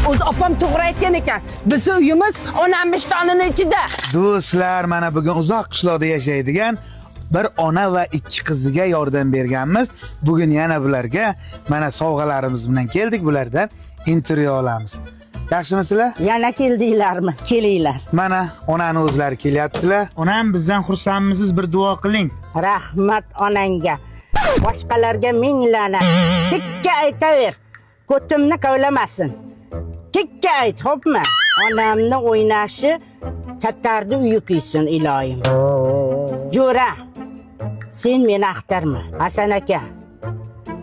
O'z opam to'g'ri aytgan ekan. Bizning uyimiz onamning shtonini ichida. Do'stlar, mana bugun uzoq qishloqda yashaydigan bir ona va ikki qiziga yordam berganmiz. Bugun yana bularga mana sovg'alarimiz bilan keldik, bulardan intervyu olamiz. Yaxshimisizlar? Yana keldinglarmi? Kelinglar. Mana onani o'zlari kelyaptilar. Onam bizdan xursandmisiz, bir duo qiling. Rahmat onangga. Boshqalarga ming la'nat. Tikka aytaver. Ko'timni kavlamasin. Tikka ayt, xo'pmi? Onamni o'ynashi Tatarda uyi kuysin iloyim. Jo'ra, sen meni axtarma. Hasan aka,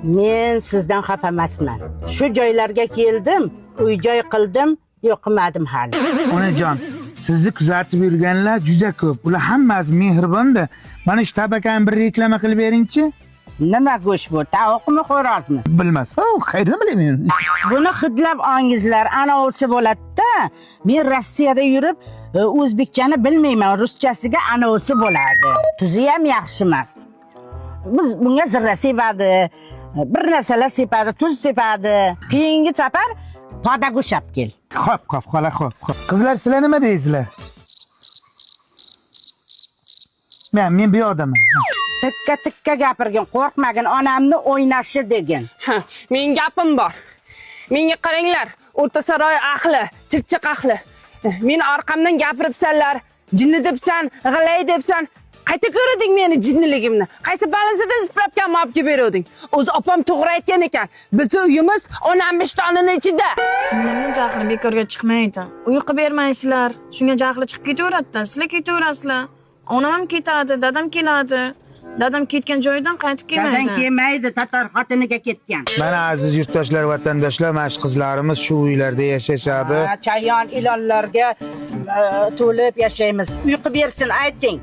men sizdan xafa emasman. Shu joylarga keldim, uy-joy qildim, yo'qmadim hali. Onajon, sizni kuzatib yurganlar juda ko'p. Ular hammasi mehribonda. Mana shu tabakani bir reklama qilib beringchi. Nima go'sht bu? Tovuqmi, xo'rozmi? Bilmas. Qayerdan bilaman? Buni hidlab olingizlar, ana o'lsa bo'ladi-da. Men Rossiyada yurib, o'zbekchani bilmayman, ruschasiga ana o'lsa bo'ladi. Tuzi ham yaxshi emas. Biz bunga zirra sepadi, bir narsalar sepadi, tuz sepadi. Keyingi safar poda go'shab kel. Xo'p, Qizlar, sizlar nima deysizlar? Men bu yoqdaman. Tikka gapirgin, qo'rqmagin, onamni o'ynashi degin. Mening gapim bor. Menga qaranglar, O'rta Saroy ahli, chirchiq ahli. Meni orqamdan gapiribsanlar, jinni debsan, g'ilay debsan. Qayta ko'rding meni jinniligimni. Qaysi balansadan isprapkan olib kelib berding. O'z opam to'g'ri aytgan ekan. Bizning uyimiz onamning shtonini ichida. Singlimning jahli bekorga chiqmaydi. Uyqu bermaysizlar. Shunga jahli chiqib ketaveradi. Sizlar ketaverasizlar. Onam ham ketadi, dadam keladi. Dadam ketgan joydan qaytib kelmaydi. Dadam kelmaydi, Tatar xotiniga ketgan. Mana aziz yurtdoshlar, vatandoshlar, mana shu qizlarimiz shu uylarda yashashadi. Chayon ilonlarga to'lib yashaymiz. Uyqu bersin, ayting.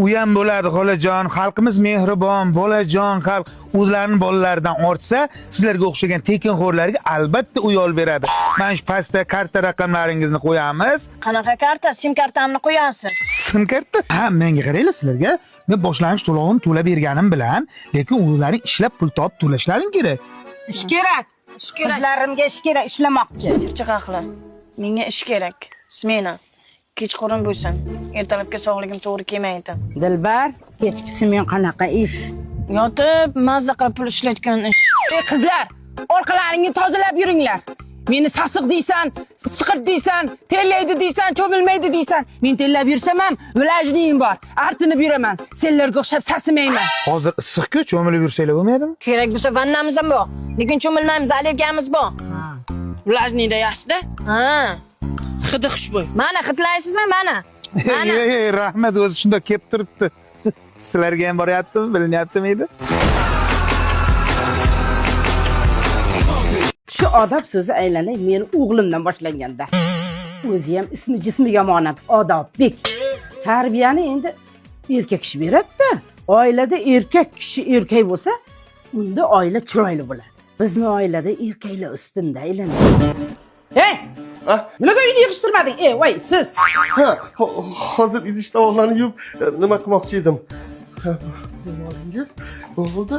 Uyam bo'ladi, xolajon. Xalqimiz mehribon, bolajon xalq. O'zlarining bolalaridan ortsa, sizlarga o'xshagan tekinxo'rlarga albatta uy olib beradi. Mana shu pastda karta raqamlaringizni qo'yamiz. Qanaqa karta? Sim kartamni qo'yasiz. Sim karta? Ha, menga qaranglar sizlarga. Men boshlang'ich to'lovini to'lab berganim bilan, lekin o'zlaring ishlab pul topib to'lashlaring kerak. Ish kerak. Qizlarimga ish kerak, ishlamoqchi. Chirchiq ahli. Menga ish kerak. Smena. Kechqurun bo'lsin. Ertalabga sog'ligim to'g'ri kelmaydi. Dilbar, kechkisi men qanaqa ish? Yotib, mazza qilib pul ishlayotgan ish. Ey qizlar, orqalaringni tozalab yuringlar. Meni sasiq deysan, siqirt deysan, tellaydi deysan, cho'milmaydi deysan. Men tellab yursam ham vilajniyim bor. Artinib yuraman. Senlarga o'xshab sasimayman. Hozir issiq-ku, cho'milib yursanglar bo'lmaydimi? Kerak bo'lsa vannamiz ham bor. Lekin cho'milmaymiz, allergiyamiz bor. Vilajniyda yaxshi-da. Ha. Hidi xushbo'y. Mana xitlaysizmi? Mana. Rahmat, o'zi shunda kelib turibdi. Sizlarga ham boryaptimi, bilinyaptimi edi? Shu odob so'zi aylanay meni o'g'limdan boshlanganda. O'zi ham ismi jismi yomonat, Odobbek. Tarbiyani endi erkak kishi beradi-da. Oilada erkak kishi erkak bo'lsa, unda oila chiroyli bo'ladi. Bizning oilada erkaklar ustunda aylanay. Hey! Nimaga uyni yig'ishtirmading? Voy, siz. Ha, hozir idish tovoqlarni yuvib nima qilmoqchi edim. Bo'ldi.